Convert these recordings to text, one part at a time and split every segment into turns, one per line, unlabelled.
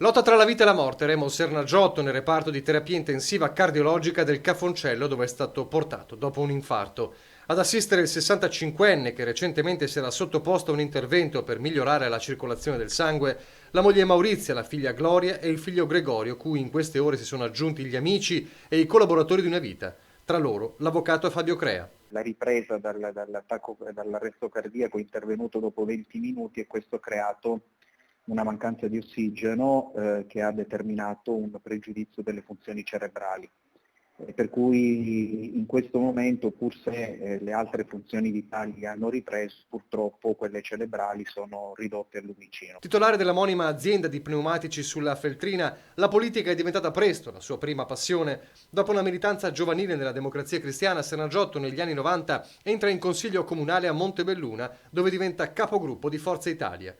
Lotta tra la vita e la morte, Remo Sernagiotto nel reparto di terapia intensiva cardiologica del Cafoncello, dove è stato portato dopo un infarto. Ad assistere il 65enne che recentemente si era sottoposto a un intervento per migliorare la circolazione del sangue, la moglie Maurizia, la figlia Gloria e il figlio Gregorio, cui in queste ore si sono aggiunti gli amici e i collaboratori di una vita. Tra loro l'avvocato Fabio Crea.
La ripresa dall'arresto cardiaco è intervenuto dopo 20 minuti e questo ha creato una mancanza di ossigeno che ha determinato un pregiudizio delle funzioni cerebrali. Per cui in questo momento, pur se le altre funzioni vitali hanno ripreso, purtroppo quelle cerebrali sono ridotte al lumicino.
Titolare dell'omonima azienda di pneumatici sulla Feltrina, la politica è diventata presto la sua prima passione. Dopo una militanza giovanile nella Democrazia Cristiana, Sernagiotto negli anni 90 entra in consiglio comunale a Montebelluna, dove diventa capogruppo di Forza Italia.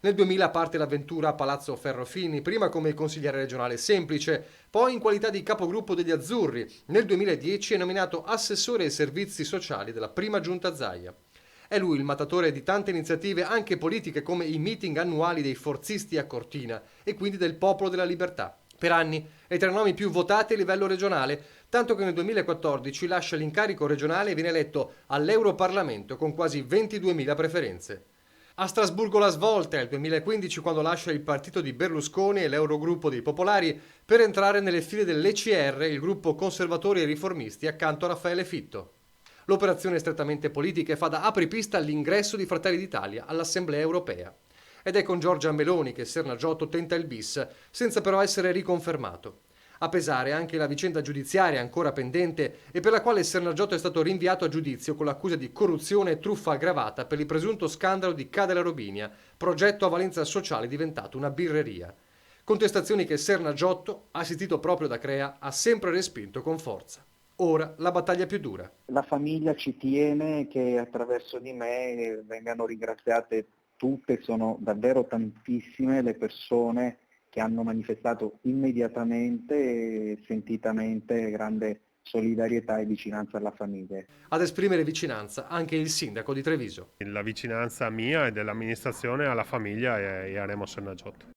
Nel 2000 parte l'avventura a Palazzo Ferrofini, prima come consigliere regionale semplice, poi in qualità di capogruppo degli Azzurri. Nel 2010 è nominato assessore ai servizi sociali della prima giunta Zaia. È lui il mattatore di tante iniziative anche politiche come i meeting annuali dei forzisti a Cortina e quindi del Popolo della Libertà. Per anni è tra i nomi più votati a livello regionale, tanto che nel 2014 lascia l'incarico regionale e viene eletto all'Europarlamento con quasi 22.000 preferenze. A Strasburgo la svolta è il 2015 quando lascia il partito di Berlusconi e l'Eurogruppo dei Popolari per entrare nelle file dell'ECR, il gruppo conservatori e riformisti accanto a Raffaele Fitto. L'operazione è strettamente politica e fa da apripista all'ingresso di Fratelli d'Italia all'Assemblea europea. Ed è con Giorgia Meloni che Sernagiotto tenta il bis, senza però essere riconfermato. A pesare anche la vicenda giudiziaria ancora pendente e per la quale Sernagiotto è stato rinviato a giudizio con l'accusa di corruzione e truffa aggravata per il presunto scandalo di Cadela Robinia, progetto a valenza sociale diventato una birreria. Contestazioni che Sernagiotto, assistito proprio da Crea, ha sempre respinto con forza. Ora la battaglia più dura.
La famiglia ci tiene che attraverso di me vengano ringraziate tutte, sono davvero tantissime le persone che hanno manifestato immediatamente e sentitamente grande solidarietà e vicinanza alla famiglia.
Ad esprimere vicinanza anche il sindaco di Treviso.
La vicinanza mia e dell'amministrazione alla famiglia e a Remo Sernagiotto.